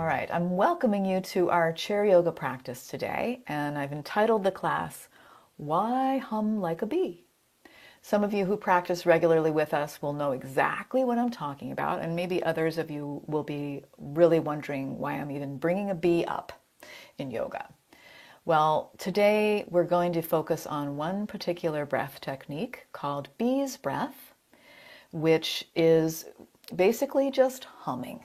All right, I'm welcoming you to our chair yoga practice today, and I've entitled the class, Why Hum Like a Bee? Some of you who practice regularly with us will know exactly what I'm talking about, and maybe others of you will be really wondering why I'm even bringing a bee up in yoga. Well, today we're going to focus on one particular breath technique called bee's breath, which is basically just humming.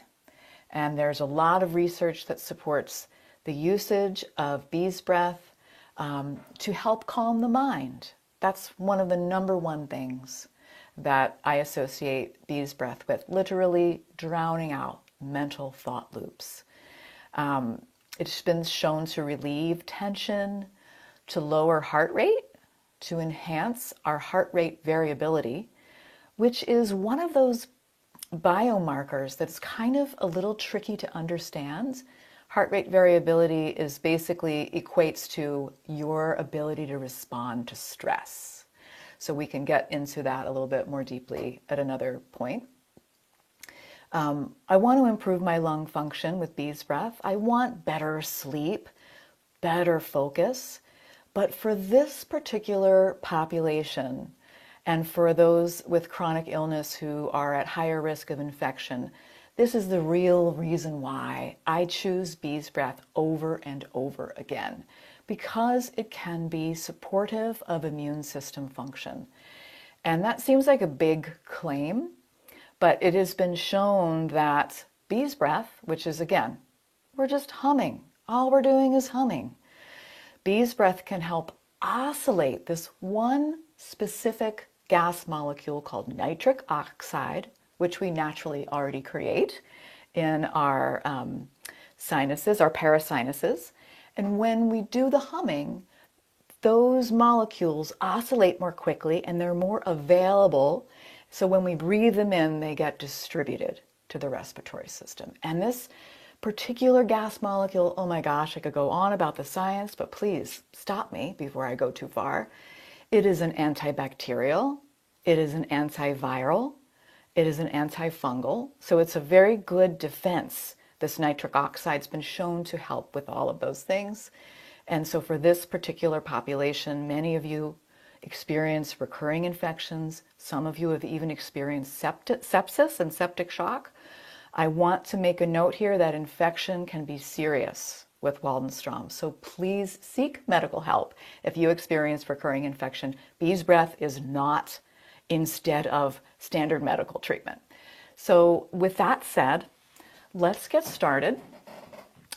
And there's a lot of research that supports the usage of bee's breath to help calm the mind. That's one of the number one things that I associate bee's breath with, literally drowning out mental thought loops. It's been shown to relieve tension, to lower heart rate, to enhance our heart rate variability, which is one of those biomarkers that's kind of a little tricky to understand. Heart rate variability is basically equates to your ability to respond to stress. So we can get into that a little bit more deeply at another point. I want to improve my lung function with bee's breath. I want better sleep, better focus. But for this particular population, and for those with chronic illness who are at higher risk of infection, this is the real reason why I choose bee's breath over and over again, because it can be supportive of immune system function. And that seems like a big claim, but it has been shown that bee's breath, which is again, we're just humming. All we're doing is humming. Bee's breath can help oscillate this one specific gas molecule called nitric oxide, which we naturally already create in our sinuses, our parasinuses. And when we do the humming, those molecules oscillate more quickly and they're more available. So when we breathe them in, they get distributed to the respiratory system. And this particular gas molecule, oh my gosh, I could go on about the science, but please stop me before I go too far. It is an antibacterial, it is an antiviral, it is an antifungal. So it's a very good defense. This nitric oxide's been shown to help with all of those things. And so for this particular population, many of you experience recurring infections. Some of you have even experienced sepsis and septic shock. I want to make a note here that infection can be serious with Waldenström. So please seek medical help if you experience recurring infection. Bee's breath is not instead of standard medical treatment. So with that said, let's get started.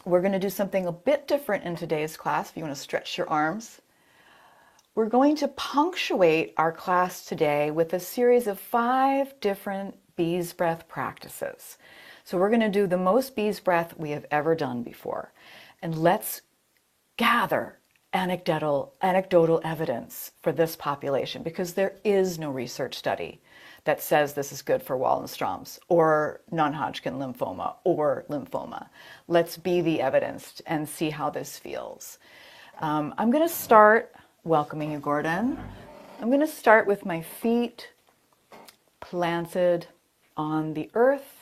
We're going to do something a bit different in today's class. If you want to stretch your arms, we're going to punctuate our class today with a series of 5 different bee's breath practices. So we're going to do the most bee's breath we have ever done before. And let's gather anecdotal evidence for this population, because there is no research study that says this is good for Waldenström's or non-Hodgkin lymphoma or lymphoma. Let's be the evidence and see how this feels. I'm going to start welcoming you, Gordon. I'm going to start with my feet planted on the earth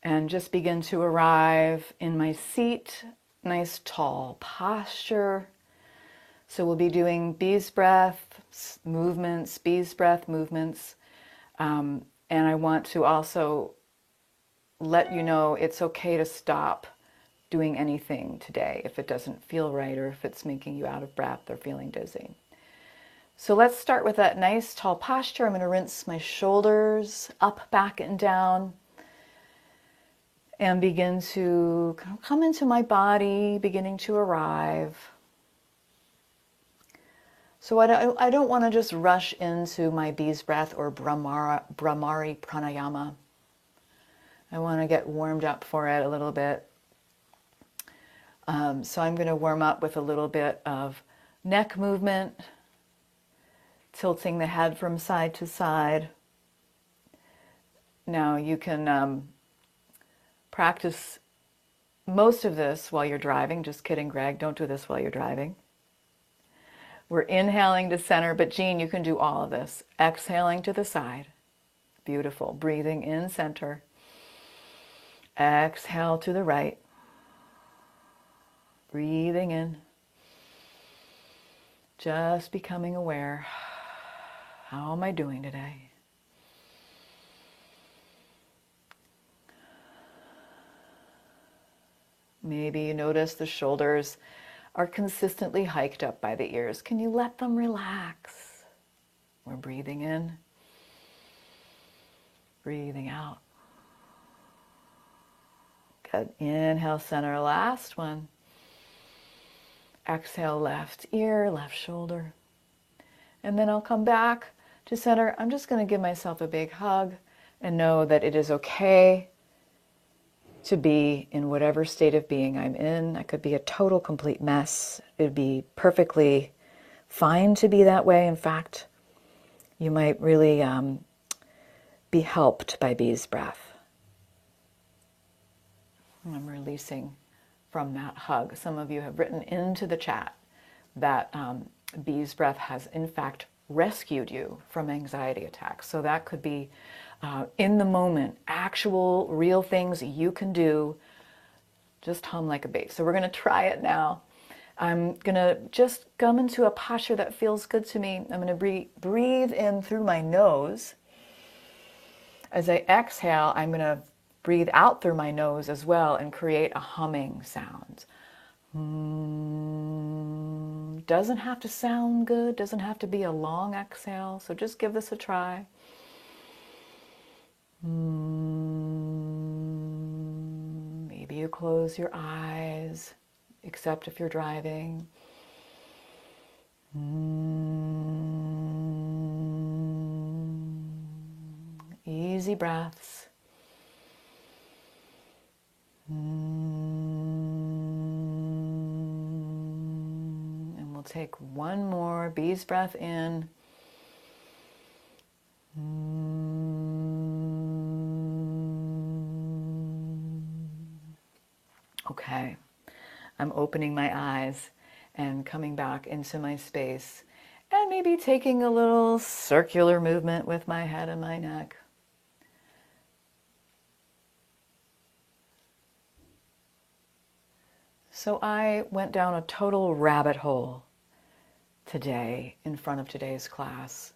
and just begin to arrive in my seat. Nice tall posture. So we'll be doing bee's breath movements, bee's breath movements. And I want to also let you know it's okay to stop doing anything today if it doesn't feel right or if it's making you out of breath or feeling dizzy. So let's start with that nice tall posture. I'm going to rinse my shoulders up, back, and down, and begin to come into my body, beginning to arrive. So I don't want to just rush into my bee's breath or Bhramari pranayama. I want to get warmed up for it a little bit. So I'm going to warm up with a little bit of neck movement, tilting the head from side to side. Now you can practice most of this while you're driving. Just kidding, Greg, don't do this while you're driving. We're inhaling to center, but Jean, you can do all of this. Exhaling to the side. Beautiful. Breathing in center. Exhale to the right. Breathing in. Just becoming aware. How am I doing today? Maybe you notice the shoulders are consistently hiked up by the ears. Can you let them relax? We're breathing in, breathing out. Good. Inhale, center, last one. Exhale, left ear, left shoulder. And then I'll come back to center. I'm just going to give myself a big hug and know that it is okay to be in whatever state of being I'm in. I could be a total, complete mess. It would be perfectly fine to be that way. In fact, you might really be helped by Bee's breath. I'm releasing from that hug. Some of you have written into the chat that Bee's breath has in fact rescued you from anxiety attacks. So that could be in the moment, actual real things you can do. Just hum like a bee. So we're going to try it now. I'm going to just come into a posture that feels good to me. I'm going to breathe in through my nose. As I exhale, I'm going to breathe out through my nose as well and create a humming sound. Doesn't have to sound good, doesn't have to be a long exhale, so just give this a try. Maybe you close your eyes, except if you're driving. Easy breaths. And we'll take one more Bee's breath in. Okay, I'm opening my eyes and coming back into my space and maybe taking a little circular movement with my head and my neck. So I went down a total rabbit hole today in front of today's class,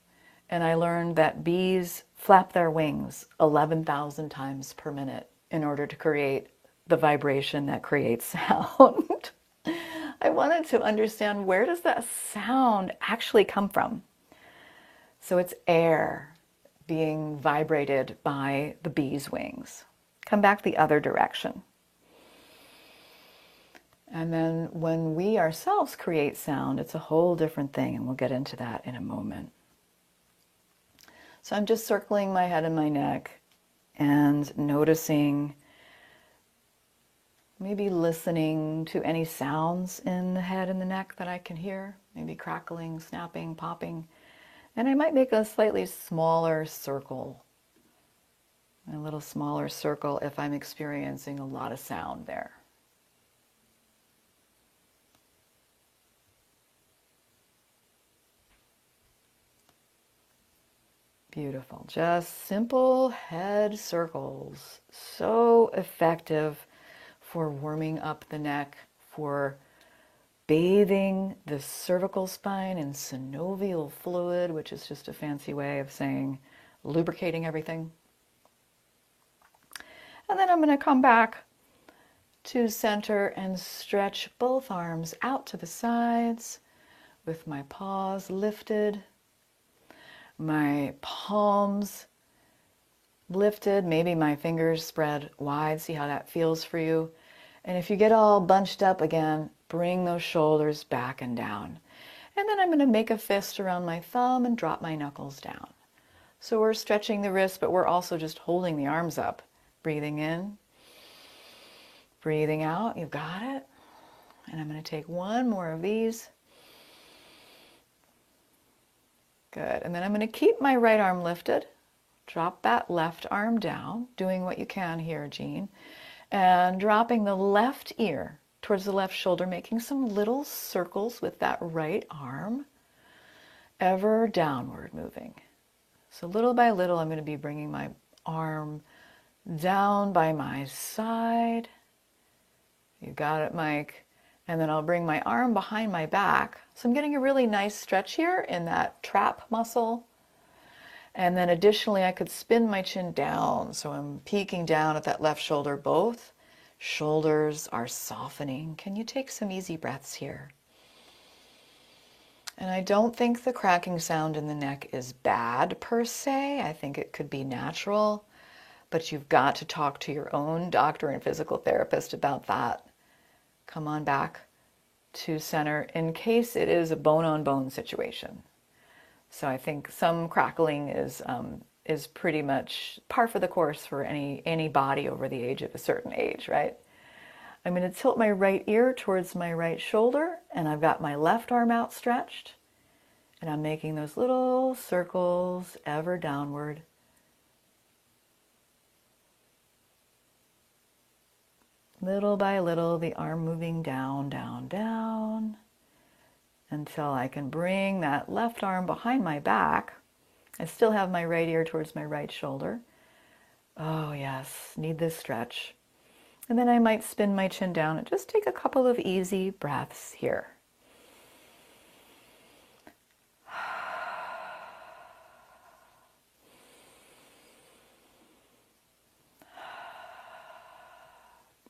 and I learned that bees flap their wings 11,000 times per minute in order to create the vibration that creates sound. I wanted to understand, where does that sound actually come from? So it's air being vibrated by the bee's wings. Come back the other direction. And then when we ourselves create sound, it's a whole different thing, and we'll get into that in a moment. So I'm just circling my head and my neck and noticing, maybe listening to any sounds in the head and the neck that I can hear, maybe crackling, snapping, popping. And I might make a slightly smaller circle, a little smaller circle if I'm experiencing a lot of sound there. Beautiful. Just simple head circles. So effective for warming up the neck, for bathing the cervical spine in synovial fluid, which is just a fancy way of saying lubricating everything. And then I'm going to come back to center and stretch both arms out to the sides with my paws lifted, my palms lifted, maybe my fingers spread wide. See how that feels for you. And if you get all bunched up again, bring those shoulders back and down. And then I'm going to make a fist around my thumb and drop my knuckles down. So we're stretching the wrists, but we're also just holding the arms up. Breathing in, breathing out. You've got it. And I'm going to take one more of these. Good. And then I'm going to keep my right arm lifted. Drop that left arm down, doing what you can here, Jean. And dropping the left ear towards the left shoulder, making some little circles with that right arm, ever downward moving. So little by little, I'm going to be bringing my arm down by my side. You got it, Mike. And then I'll bring my arm behind my back. So I'm getting a really nice stretch here in that trap muscle. And then additionally, I could spin my chin down. So I'm peeking down at that left shoulder. Both shoulders are softening. Can you take some easy breaths here? And I don't think the cracking sound in the neck is bad per se. I think it could be natural, but you've got to talk to your own doctor and physical therapist about that. Come on back to center in case it is a bone-on-bone situation. So I think some crackling is pretty much par for the course for any body over the age of a certain age, right? I'm going to tilt my right ear towards my right shoulder, and I've got my left arm outstretched, and I'm making those little circles ever downward. Little by little, the arm moving down, down, down, until I can bring that left arm behind my back. I still have my right ear towards my right shoulder. Oh yes, need this stretch. And then I might spin my chin down and just take a couple of easy breaths here.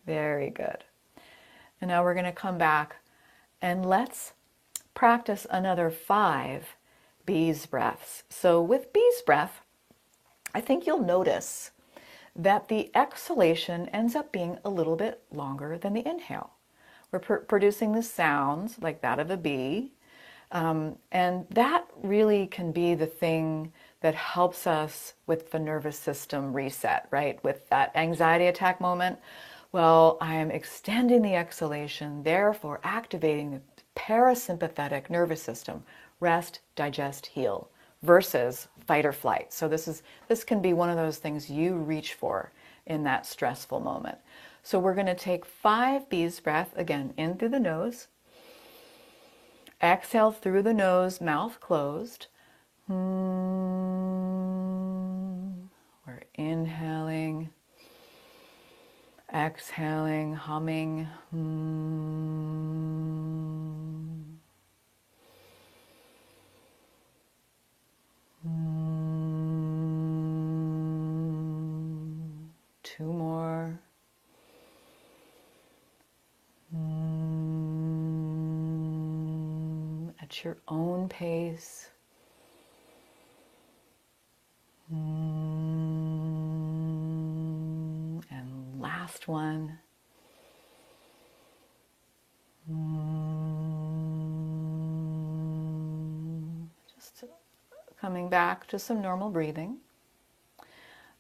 Very good. And now we're going to come back and let's practice another 5 bees breaths. So with bees breath, I think you'll notice that the exhalation ends up being a little bit longer than the inhale. We're producing the sounds like that of a bee, and that really can be the thing that helps us with the nervous system reset, right? With that anxiety attack moment, well, I am extending the exhalation, therefore activating the parasympathetic nervous system, rest, digest, heal, versus fight or flight. So this can be one of those things you reach for in that stressful moment. So we're going to take 5 bees breath, again, in through the nose. Exhale through the nose, mouth closed. We're inhaling, exhaling, humming. Two more. At your own pace. And last one. Just coming back to some normal breathing,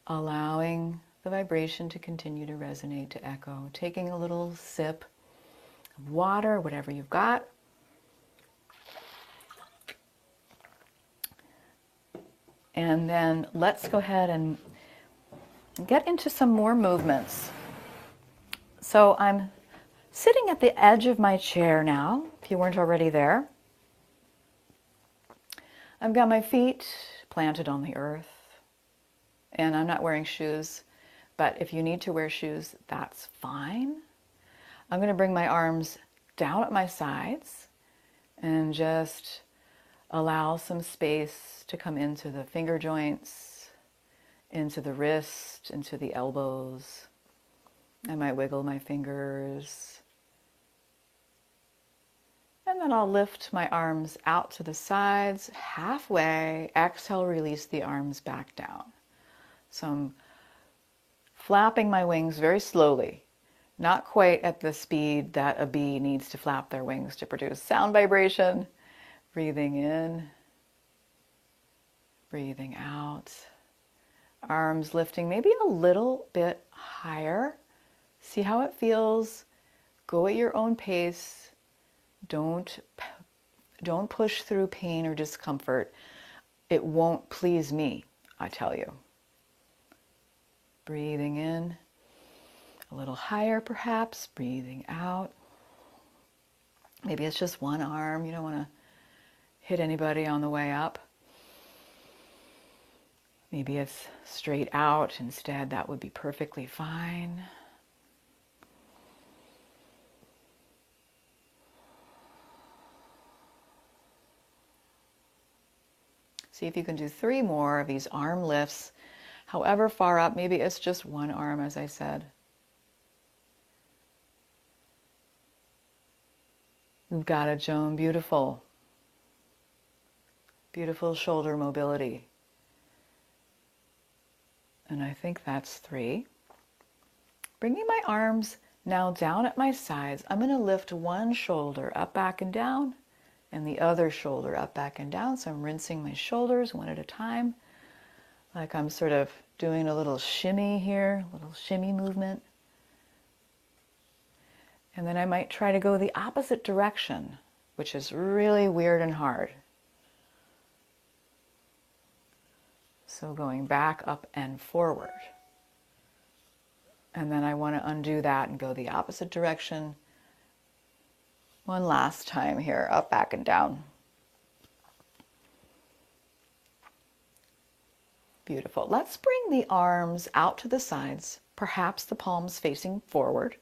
allowing the vibration to continue to resonate, to echo, taking a little sip of water, whatever you've got. And then let's go ahead and get into some more movements. So I'm sitting at the edge of my chair now, if you weren't already there. I've got my feet planted on the earth, and I'm not wearing shoes, but if you need to wear shoes, that's fine. I'm going to bring my arms down at my sides and just allow some space to come into the finger joints, into the wrist, into the elbows. I might wiggle my fingers. And then I'll lift my arms out to the sides, halfway. Exhale, release the arms back down. So I'm flapping my wings very slowly, not quite at the speed that a bee needs to flap their wings to produce sound vibration. Breathing in, breathing out. Arms lifting maybe a little bit higher. See how it feels. Go at your own pace. Don't push through pain or discomfort. It won't please me, I tell you. Breathing in, a little higher perhaps. Breathing out. Maybe it's just one arm. You don't want to hit anybody on the way up. Maybe it's straight out instead. That would be perfectly fine. See if you can do 3 more of these arm lifts, however far up. Maybe it's just one arm, as I said. You've got it, Joan. Beautiful. Beautiful shoulder mobility. And I think that's 3. Bringing my arms now down at my sides, I'm going to lift one shoulder up, back, and down, and the other shoulder up, back, and down. So I'm rinsing my shoulders one at a time, like I'm sort of doing a little shimmy here, a little shimmy movement. And then I might try to go the opposite direction, which is really weird and hard. So going back, up, and forward. And then I want to undo that and go the opposite direction. One last time here, up, back, and down. Beautiful. Let's bring the arms out to the sides, perhaps the palms facing forward.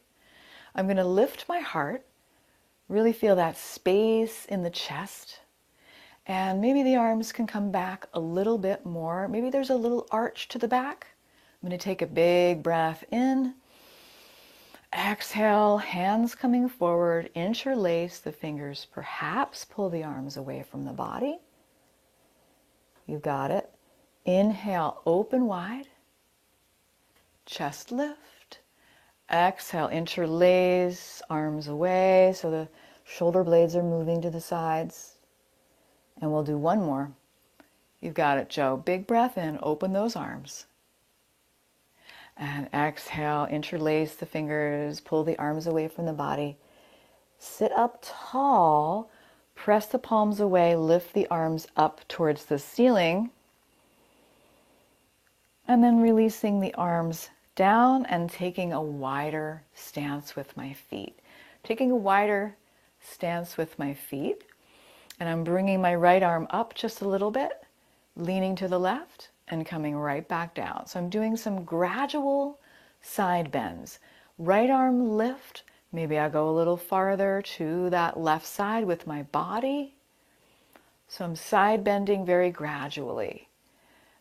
I'm going to lift my heart, really feel that space in the chest. And maybe the arms can come back a little bit more. Maybe there's a little arch to the back. I'm going to take a big breath in. Exhale, hands coming forward, interlace the fingers, perhaps pull the arms away from the body. You got it. Inhale, open wide. Chest lift. Exhale, interlace, arms away so the shoulder blades are moving to the sides. And we'll do one more. You've got it, Joe. Big breath in, open those arms. And exhale, interlace the fingers, pull the arms away from the body. Sit up tall, press the palms away, lift the arms up towards the ceiling. And then releasing the arms down and taking a wider stance with my feet. Taking a wider stance with my feet. And I'm bringing my right arm up just a little bit, leaning to the left and coming right back down. So I'm doing some gradual side bends. Right arm lift. Maybe I go a little farther to that left side with my body. So I'm side bending very gradually.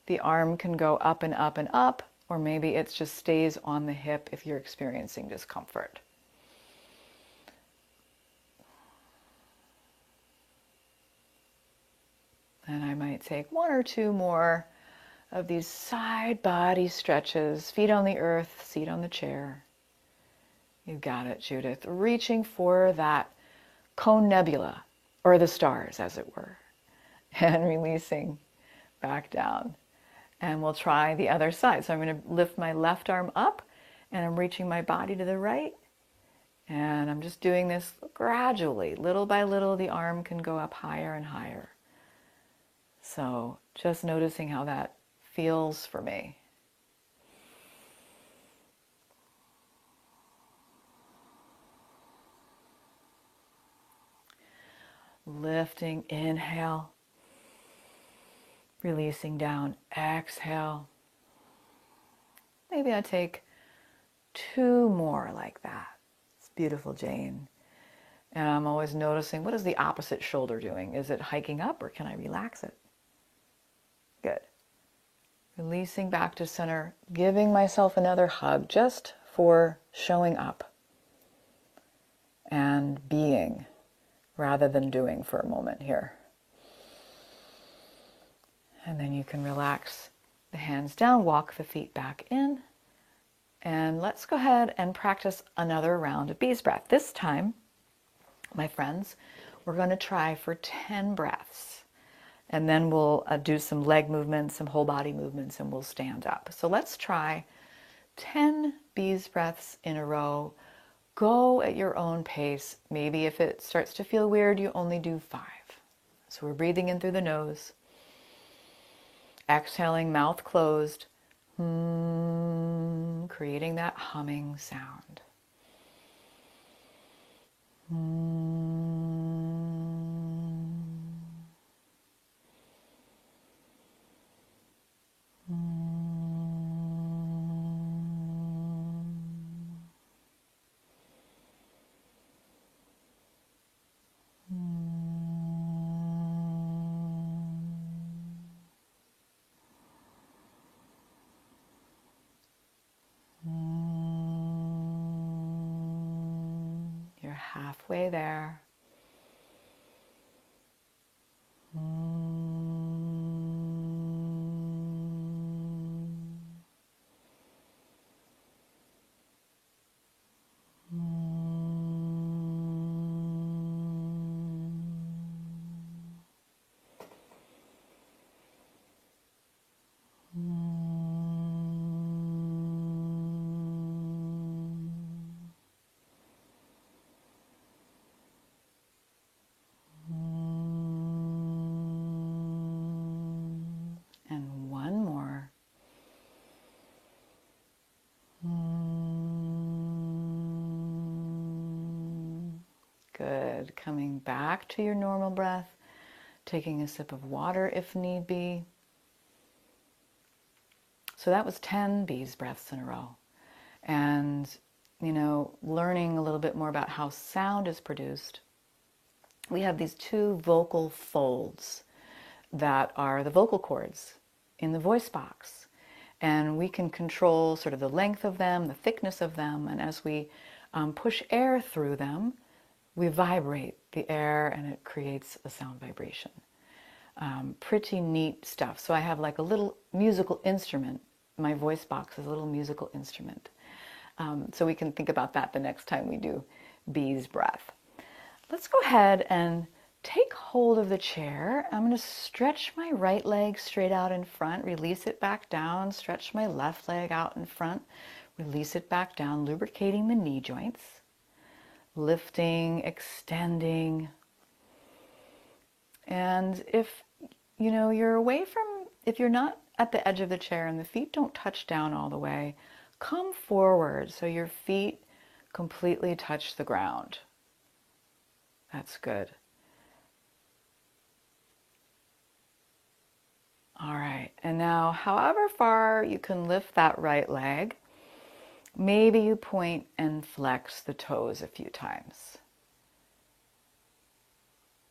The arm can go up and up and up, or maybe it just stays on the hip if you're experiencing discomfort. And I might take 1 or 2 more of these side body stretches. Feet on the earth, seat on the chair. You got it, Judith. Reaching for that cone nebula, or the stars, as it were. And releasing back down. And we'll try the other side. So I'm going to lift my left arm up, and I'm reaching my body to the right. And I'm just doing this gradually. Little by little, the arm can go up higher and higher. So just noticing how that feels for me. Lifting, inhale. Releasing down, exhale. Maybe I take 2 more like that. It's beautiful, Jane. And I'm always noticing, what is the opposite shoulder doing? Is it hiking up, or can I relax it? Good. Releasing back to center, giving myself another hug just for showing up and being rather than doing for a moment here. And then you can relax the hands down, walk the feet back in, and let's go ahead and practice another round of bees breath. This time, my friends, we're going to try for 10 breaths. And then we'll do some leg movements, some whole body movements, and we'll stand up. So let's try 10 bees breaths in a row. Go at your own pace. Maybe if it starts to feel weird, you only do 5. So we're breathing in through the nose. Exhaling, mouth closed. Creating that humming sound. halfway there. And one more. Good. Coming back to your normal breath, taking a sip of water if need be. So that was 10 bees breaths in a row. And, learning a little bit more about how sound is produced. We have these two vocal folds that are the vocal cords in the voice box. And we can control sort of the length of them, the thickness of them, and as we push air through them, we vibrate the air and it creates a sound vibration. Pretty neat stuff. So I have like a little musical instrument. My voice box is a little musical instrument. So we can think about that the next time we do bees breath. Let's go ahead and take hold of the chair. I'm going to stretch my right leg straight out in front, release it back down, stretch my left leg out in front, release it back down, lubricating the knee joints, lifting, extending. And if you're away from, if you're not at the edge of the chair and the feet don't touch down all the way, come forward so your feet completely touch the ground. That's good. All right, and now however far you can lift that right leg, maybe you point and flex the toes a few times.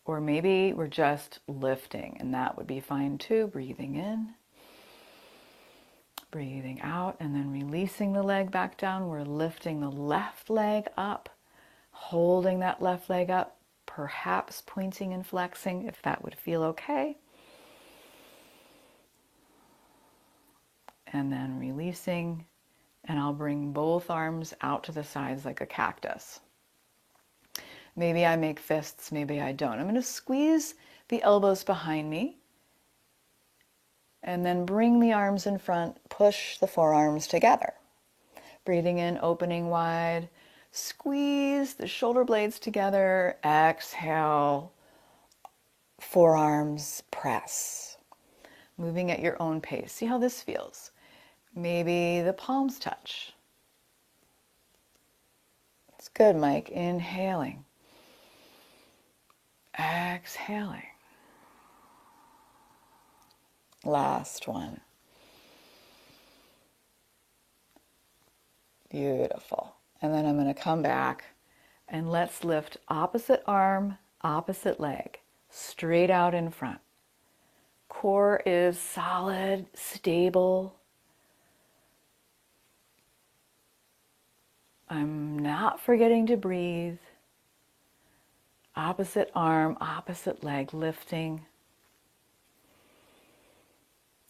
Or maybe we're just lifting, and that would be fine too. Breathing in, breathing out, and then releasing the leg back down. We're lifting the left leg up, holding that left leg up, perhaps pointing and flexing if that would feel okay. And then releasing, and I'll bring both arms out to the sides like a cactus. Maybe I make fists, maybe I don't. I'm going to squeeze the elbows behind me and then bring the arms in front, push the forearms together. Breathing in, opening wide, squeeze the shoulder blades together, exhale, forearms press. Moving at your own pace. See how this feels. Maybe the palms touch. It's good, Mike. Inhaling. Exhaling. Last one. Beautiful. And then I'm going to come back and let's lift opposite arm, opposite leg, straight out in front. Core is solid, stable. I'm not forgetting to breathe. Opposite arm, opposite leg, lifting.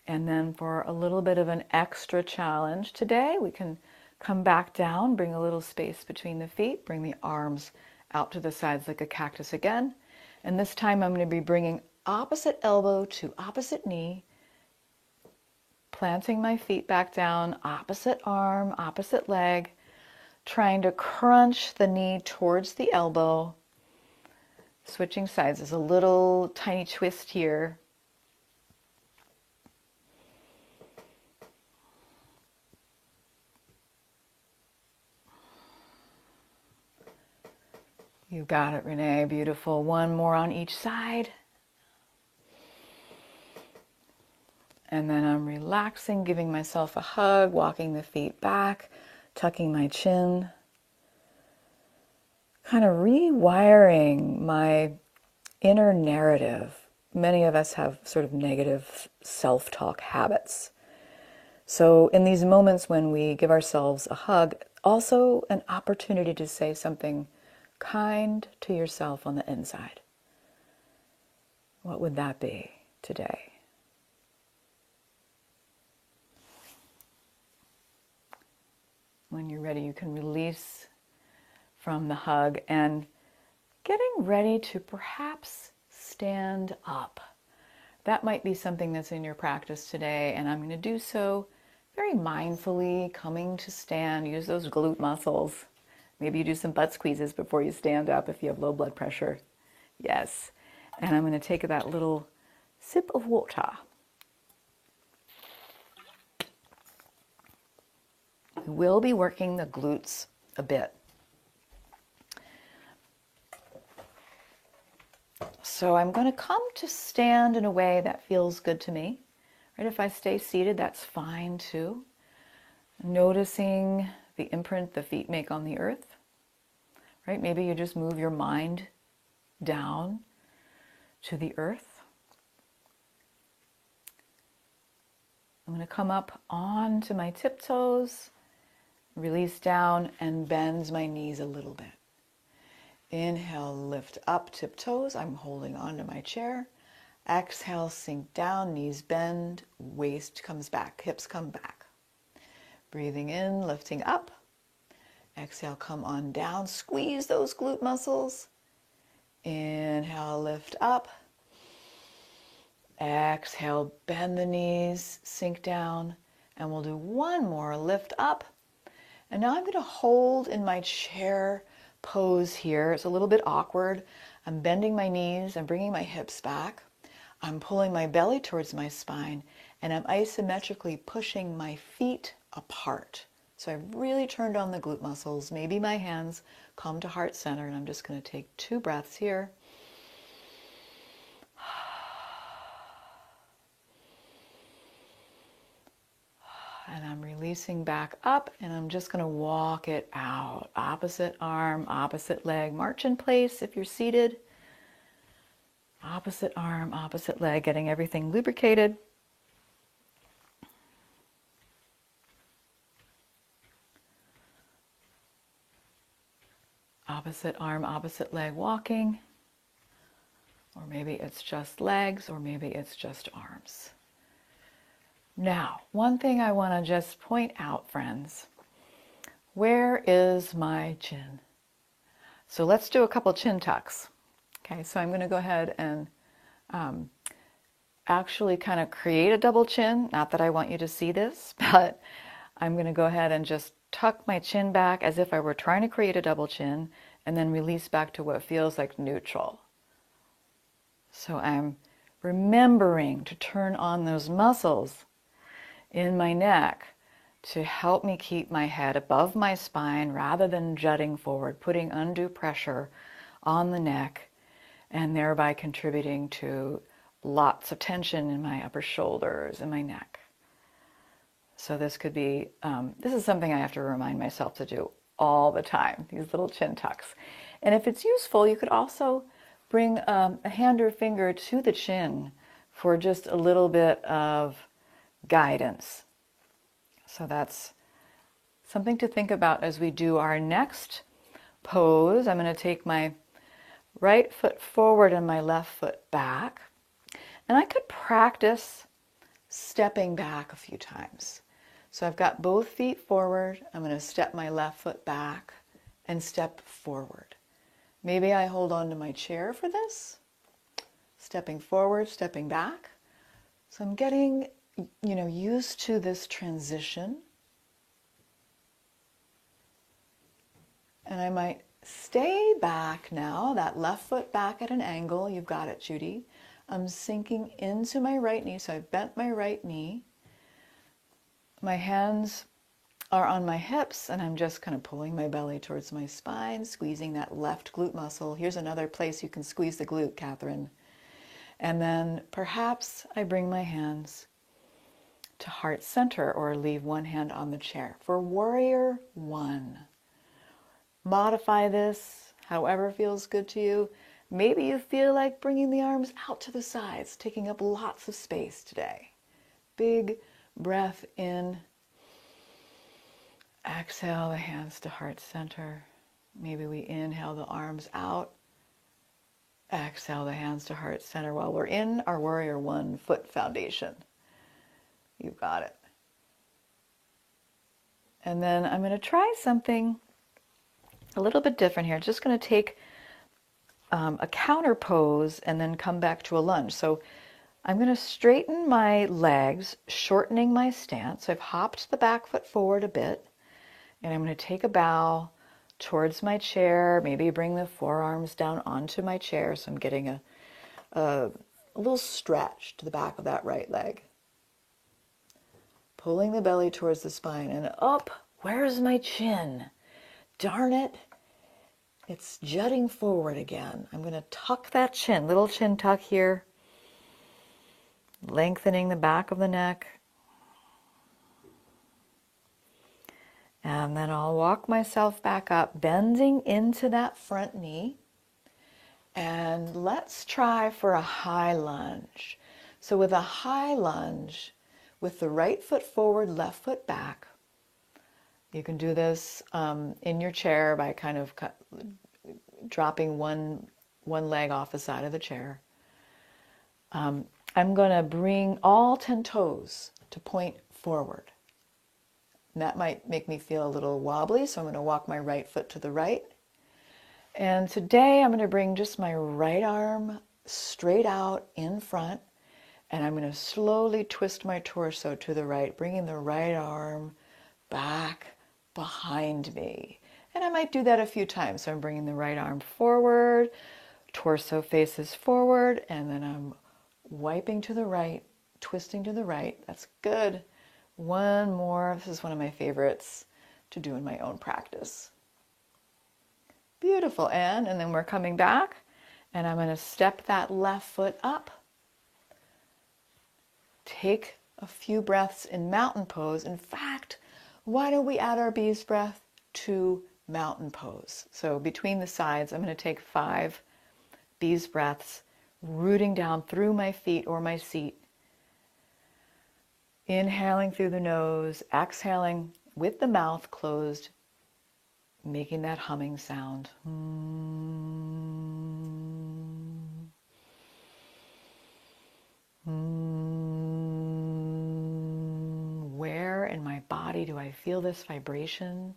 And then for a little bit of an extra challenge today, we can come back down, bring a little space between the feet, bring the arms out to the sides like a cactus again. And this time I'm going to be bringing opposite elbow to opposite knee, planting my feet back down, opposite arm, opposite leg, trying to crunch the knee towards the elbow. Switching sides is a little tiny twist here. You got it, Renee. Beautiful. One more on each side. And then I'm relaxing, giving myself a hug, walking the feet back, tucking my chin. Kind of rewiring my inner narrative. Many of us have sort of negative self-talk habits. So in these moments when we give ourselves a hug, also an opportunity to say something kind to yourself on the inside. What would that be today? When you're ready, you can release from the hug and getting ready to perhaps stand up. That might be something that's in your practice today, and I'm going to do so very mindfully, coming to stand. Use those glute muscles. Maybe you do some butt squeezes before you stand up if you have low blood pressure. Yes. And I'm going to take that little sip of water. We will be working the glutes a bit. So I'm going to come to stand in a way that feels good to me. Right? If I stay seated, that's fine too. Noticing the imprint the feet make on the earth. Right? Maybe you just move your mind down to the earth. I'm going to come up onto my tiptoes, release down, and bend my knees a little bit. Inhale, lift up, tiptoes. I'm holding onto my chair. Exhale, sink down, knees bend, waist comes back, hips come back. Breathing in, lifting up. Exhale, come on down, squeeze those glute muscles. Inhale, lift up. Exhale, bend the knees, sink down, and we'll do one more, lift up. And now I'm going to hold in my chair pose here. It's a little bit awkward. I'm bending my knees, I'm bringing my hips back. I'm pulling my belly towards my spine, and I'm isometrically pushing my feet apart. So I've really turned on the glute muscles. Maybe my hands come to heart center, and I'm just going to take 2 breaths here. And I'm releasing back up, and I'm just going to walk it out. Opposite arm, opposite leg. March in place if you're seated. Opposite arm, opposite leg, getting everything lubricated. Opposite arm, opposite leg walking. Or maybe it's just legs, or maybe it's just arms. Now, one thing I want to just point out, friends. Where is my chin? So let's do a couple chin tucks. Okay, so I'm going to go ahead and actually kind of create a double chin. Not that I want you to see this, but I'm going to go ahead and just tuck my chin back as if I were trying to create a double chin, and then release back to what feels like neutral. So I'm remembering to turn on those muscles in my neck to help me keep my head above my spine rather than jutting forward, putting undue pressure on the neck, and thereby contributing to lots of tension in my upper shoulders and my neck. So this could be, this is something I have to remind myself to do all the time, these little chin tucks. And if it's useful, you could also bring a hand or finger to the chin for just a little bit of guidance. So that's something to think about as we do our next pose. I'm going to take my right foot forward and my left foot back. And I could practice stepping back a few times. So I've got both feet forward. I'm going to step my left foot back and step forward. Maybe I hold on to my chair for this. Stepping forward, stepping back. So I'm getting, used to this transition. And I might stay back now, that left foot back at an angle. You've got it, Judy. I'm sinking into my right knee, so I've bent my right knee. My hands are on my hips, and I'm just kind of pulling my belly towards my spine, squeezing that left glute muscle. Here's another place you can squeeze the glute, Catherine. And then perhaps I bring my hands to heart center or leave one hand on the chair for warrior one. Modify this however feels good to you. Maybe you feel like bringing the arms out to the sides, taking up lots of space today. Big breath in. Exhale the hands to heart center. Maybe we inhale the arms out, exhale the hands to heart center while we're in our Warrior One foot foundation. You got it. And then I'm going to try something a little bit different here. Just going to take a counter pose and then come back to a lunge. So I'm going to straighten my legs, shortening my stance. So I've hopped the back foot forward a bit, and I'm going to take a bow towards my chair, maybe bring the forearms down onto my chair so I'm getting a little stretch to the back of that right leg. Pulling the belly towards the spine and up. Where's my chin? Darn it. It's jutting forward again. I'm going to tuck that chin, little chin tuck here, lengthening the back of the neck. And then I'll walk myself back up, bending into that front knee. And let's try for a high lunge. So with a high lunge, with the right foot forward, left foot back, you can do this in your chair by kind of dropping one leg off the side of the chair. I'm going to bring all 10 toes to point forward. And that might make me feel a little wobbly, so I'm going to walk my right foot to the right. And today I'm going to bring just my right arm straight out in front, and I'm going to slowly twist my torso to the right, bringing the right arm back behind me. And I might do that a few times. So I'm bringing the right arm forward, torso faces forward, and then I'm wiping to the right, twisting to the right. That's good. One more. This is one of my favorites to do in my own practice. Beautiful, and then we're coming back, and I'm going to step that left foot up. Take a few breaths in mountain pose. In fact, why don't we add our bee's breath to mountain pose? So between the sides, I'm going to take 5 bee's breaths, rooting down through my feet or my seat. Inhaling through the nose, exhaling with the mouth closed, making that humming sound. Where in my body do I feel this vibration?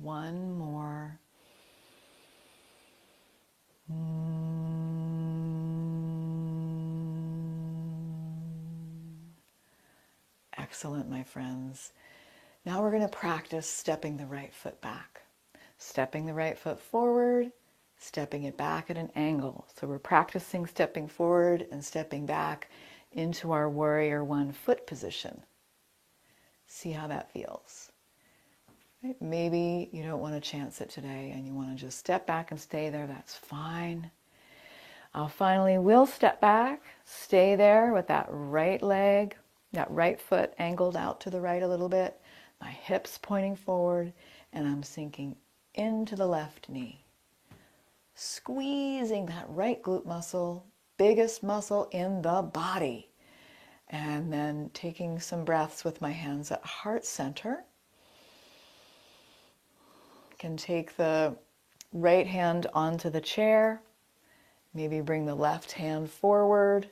One more. Excellent, my friends. Now we're going to practice stepping the right foot back. Stepping the right foot forward, stepping it back at an angle. So we're practicing stepping forward and stepping back into our Warrior One foot position. See how that feels. Right? Maybe you don't want to chance it today and you want to just step back and stay there. That's fine. We'll step back, stay there with that right leg, that right foot angled out to the right a little bit, my hips pointing forward, and I'm sinking into the left knee. Squeezing that right glute muscle, biggest muscle in the body. And then taking some breaths with my hands at heart center. Can take the right hand onto the chair. Maybe bring the left hand forward,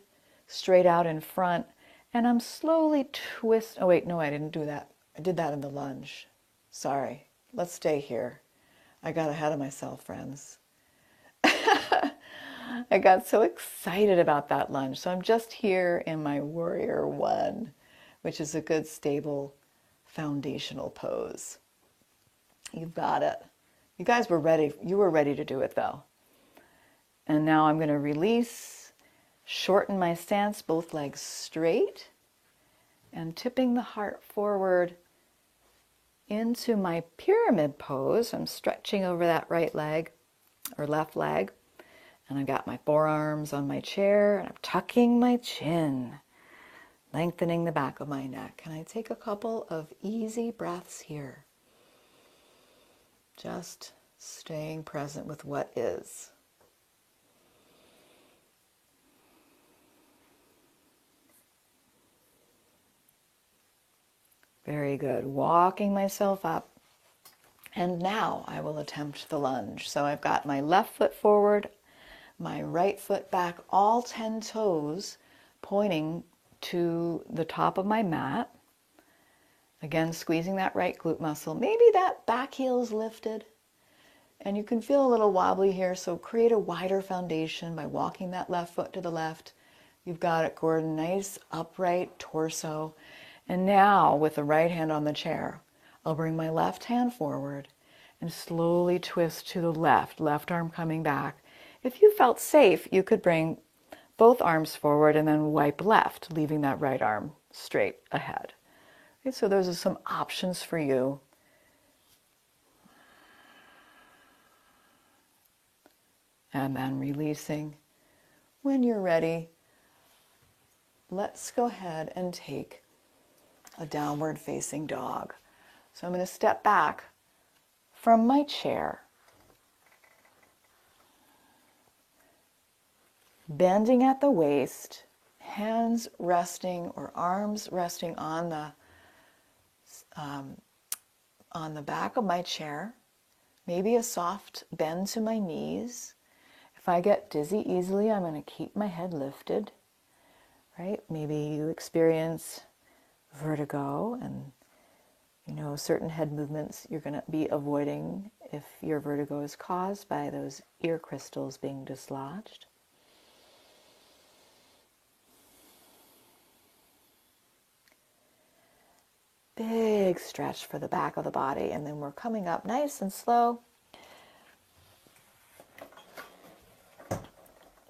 straight out in front. And I'm slowly twist. Oh wait, no, I didn't do that. I did that in the lunge. Sorry. Let's stay here. I got ahead of myself, friends. I got so excited about that lunge. So I'm just here in my Warrior One, which is a good, stable, foundational pose. You've got it. You guys were ready. You were ready to do it, though. And now I'm going to release, shorten my stance, both legs straight, and tipping the heart forward into my pyramid pose. I'm stretching over that right leg or left leg. And I've got my forearms on my chair, and I'm tucking my chin, lengthening the back of my neck. Can I take a couple of easy breaths here? Just Staying present with what is. Very good. Walking myself up. And now I will attempt the lunge. So I've got my left foot forward, my right foot back, all 10 toes pointing to the top of my mat. Again, squeezing that right glute muscle. Maybe that back heel is lifted. And you can feel a little wobbly here, so create a wider foundation by walking that left foot to the left. You've got it, Gordon. Nice upright torso. And now, with the right hand on the chair, I'll bring my left hand forward and slowly twist to the left arm coming back. If you felt safe, you could bring both arms forward and then wipe left, leaving that right arm straight ahead. Okay, so those are some options for you. And then releasing. When you're ready, let's go ahead and take a downward facing dog. So I'm going to step back from my chair, bending at the waist, hands resting or arms resting on the back of my chair, maybe a soft bend to my knees. If I get dizzy easily, I'm going to keep my head lifted, right? Maybe you experience vertigo and, certain head movements you're going to be avoiding if your vertigo is caused by those ear crystals being dislodged. Big stretch for the back of the body, and then we're coming up nice and slow.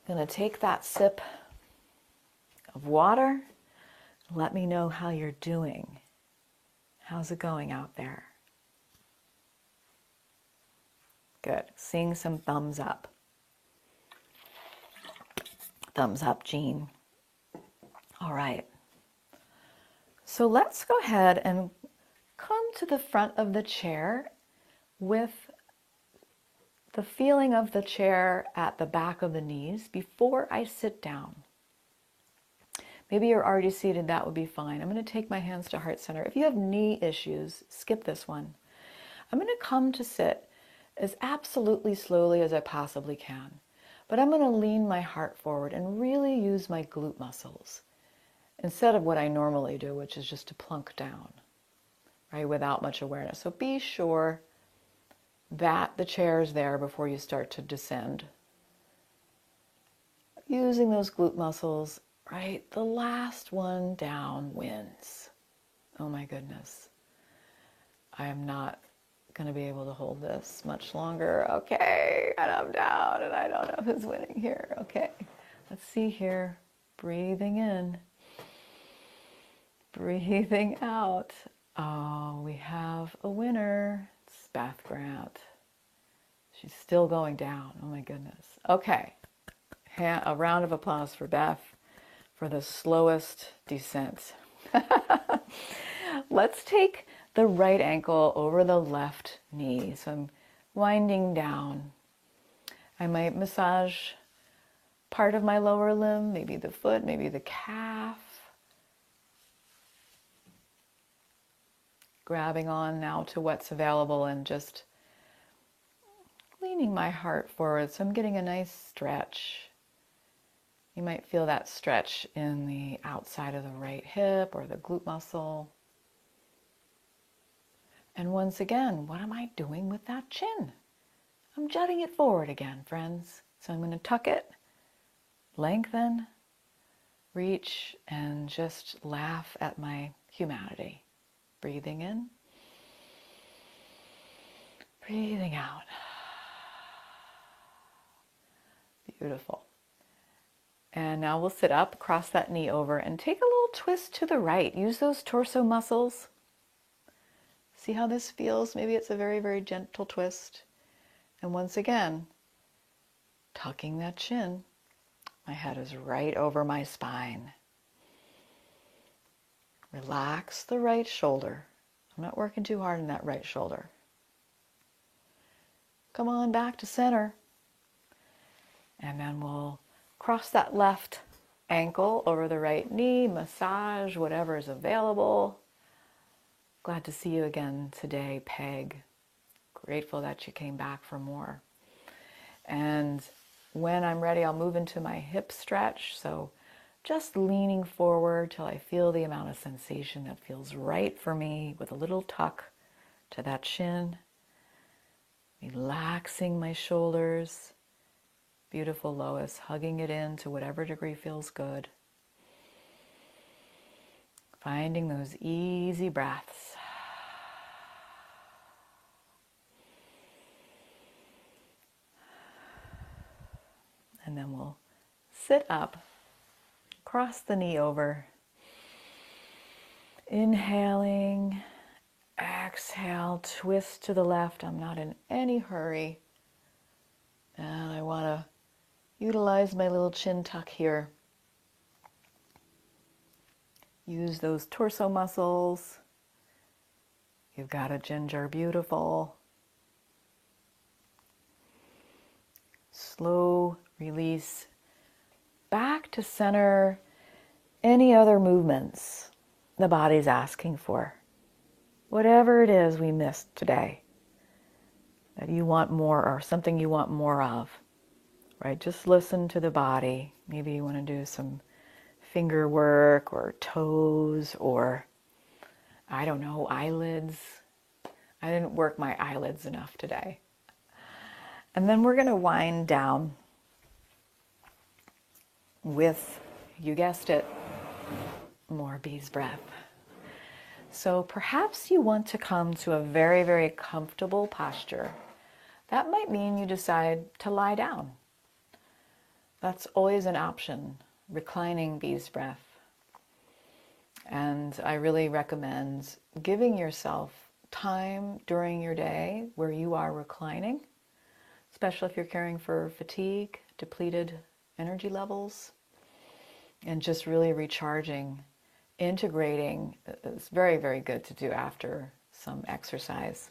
Going to take that sip of water. Let me know how you're doing. How's it going out there? Good. Seeing some thumbs up. Thumbs up, Jean. All right. So let's go ahead and come to the front of the chair with the feeling of the chair at the back of the knees before I sit down. Maybe you're already seated, that would be fine. I'm going to take my hands to heart center. If you have knee issues, skip this one. I'm going to come to sit as absolutely slowly as I possibly can. But I'm going to lean my heart forward and really use my glute muscles instead of what I normally do, which is just to plunk down, right, without much awareness. So be sure that the chair is there before you start to descend. Using those glute muscles, right? The last one down wins. Oh my goodness. I am not going to be able to hold this much longer. Okay, and I'm down, and I don't know who's winning here. Okay, let's see here. Breathing in. Breathing out. Oh, we have a winner. It's Beth Grant. She's still going down. Oh my goodness. Okay, a round of applause for Beth for the slowest descent. Let's take the right ankle over the left knee. So I'm winding down. I might massage part of my lower limb, maybe the foot, maybe the calf. Grabbing on now to what's available and just leaning my heart forward. So I'm getting a nice stretch. You might feel that stretch in the outside of the right hip or the glute muscle. And once again, what am I doing with that chin? I'm jutting it forward again, friends. So I'm going to tuck it, lengthen, reach, and just laugh at my humanity. Breathing in, breathing out. Beautiful. And now we'll sit up, cross that knee over, and take a little twist to the right. Use those torso muscles. See how this feels? Maybe it's a very, very gentle twist. And once again, tucking that chin. My head is right over my spine. Relax the right shoulder. I'm not working too hard on that right shoulder. Come on back to center. And then we'll cross that left ankle over the right knee, massage whatever is available. Glad to see you again today, Peg. Grateful that you came back for more. And when I'm ready, I'll move into my hip stretch. So just leaning forward till I feel the amount of sensation that feels right for me, with a little tuck to that shin. Relaxing my shoulders. Beautiful, Lois, hugging it in to whatever degree feels good. Finding those easy breaths. And then we'll sit up, cross the knee over. Inhaling, exhale, twist to the left. I'm not in any hurry. And I want to utilize my little chin tuck here. Use those torso muscles. You've got a Ginger, beautiful. Slow release. Back to center. Any other movements the body's asking for. Whatever it is we missed today that you want more, or something you want more of, right? Just listen to the body. Maybe you want to do some finger work or toes or, I don't know, eyelids. I didn't work my eyelids enough today. And then we're going to wind down with, you guessed it, more bee's breath. So perhaps you want to come to a very, very comfortable posture. That might mean you decide to lie down. That's always an option, reclining bee's breath. And I really recommend giving yourself time during your day where you are reclining, especially if you're caring for fatigue, depleted energy levels, and just really recharging, integrating. It's very, very good to do after some exercise.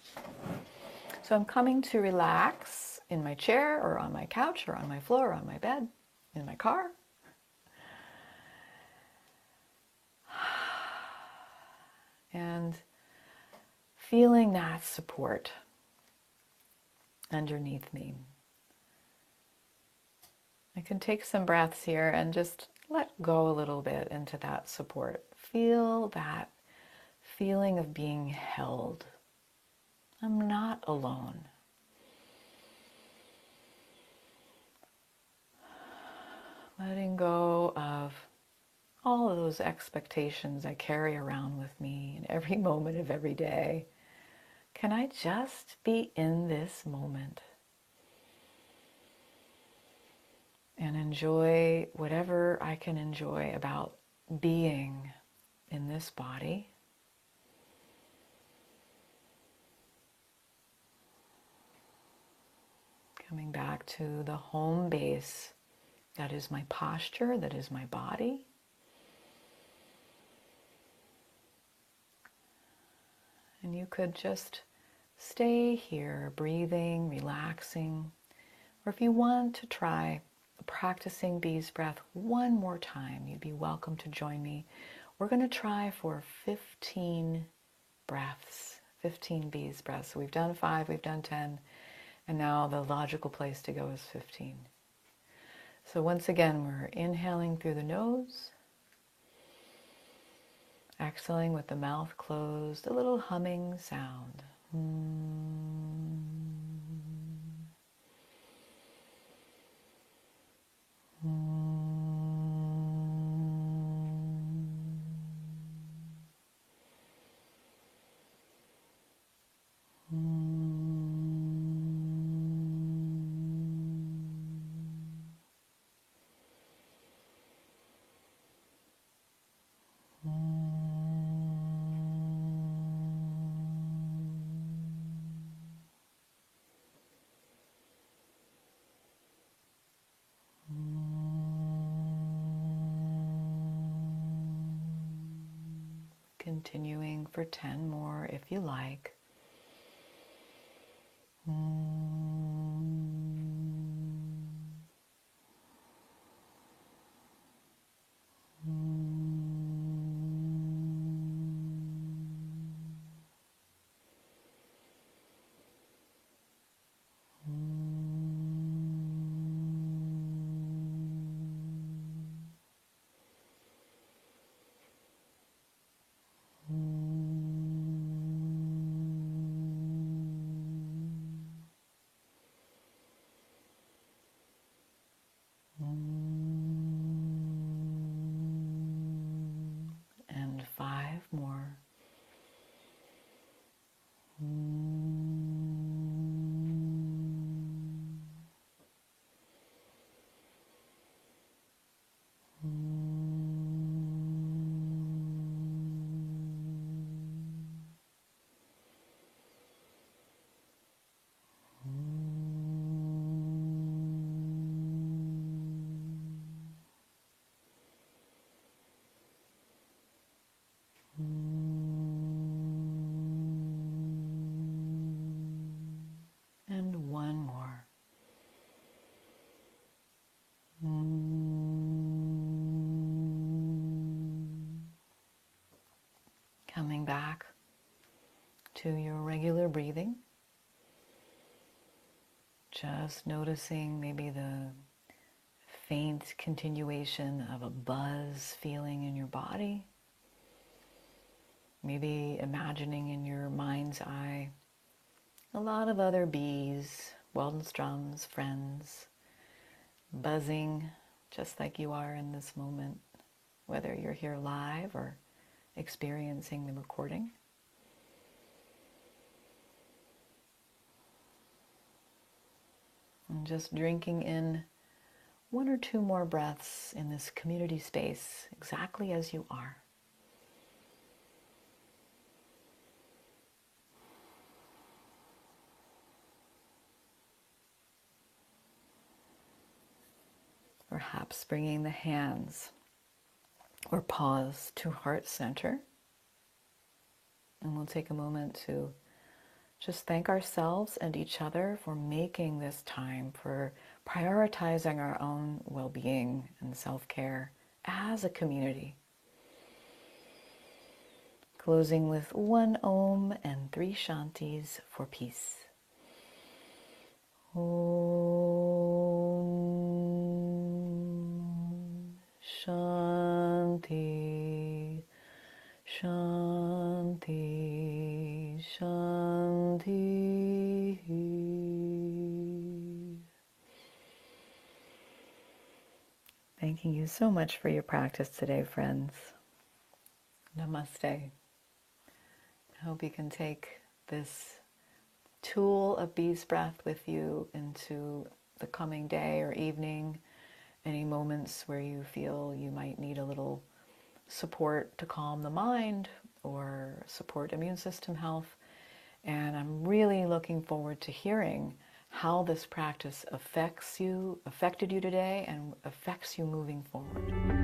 So I'm coming to relax in my chair or on my couch or on my floor or on my bed, in my car. And feeling that support underneath me. I can take some breaths here and just let go a little bit into that support. Feel that feeling of being held. I'm not alone. Letting go of all of those expectations I carry around with me in every moment of every day. Can I just be in this moment and enjoy whatever I can enjoy about being in this body? Coming back to the home base, that is my posture, that is my body. And you could just stay here, breathing, relaxing. Or if you want to try practicing bee's breath one more time, you'd be welcome to join me. We're going to try for 15 breaths, 15 bee's breaths. So we've done 5, we've done 10, and now the logical place to go is 15. So once again, we're inhaling through the nose, exhaling with the mouth closed, a little humming sound. Continuing for 10 more if you like. to your regular breathing. Just noticing maybe the faint continuation of a buzz feeling in your body. Maybe imagining in your mind's eye a lot of other bees, Waldenström's friends, buzzing just like you are in this moment, whether you're here live or experiencing the recording. And just drinking in one or two more breaths in this community space, exactly as you are. Perhaps bringing the hands or paws to heart center. And we'll take a moment to just thank ourselves and each other for making this time, for prioritizing our own well-being and self-care as a community. Closing with 1 Om and 3 Shantis for peace. Om Shanti Shanti Shanti. Thanking you so much for your practice today, friends. Namaste. I hope you can take this tool of Bee's Breath with you into the coming day or evening, any moments where you feel you might need a little support to calm the mind or support immune system health. And I'm really looking forward to hearing how this practice affected you today and affects you moving forward.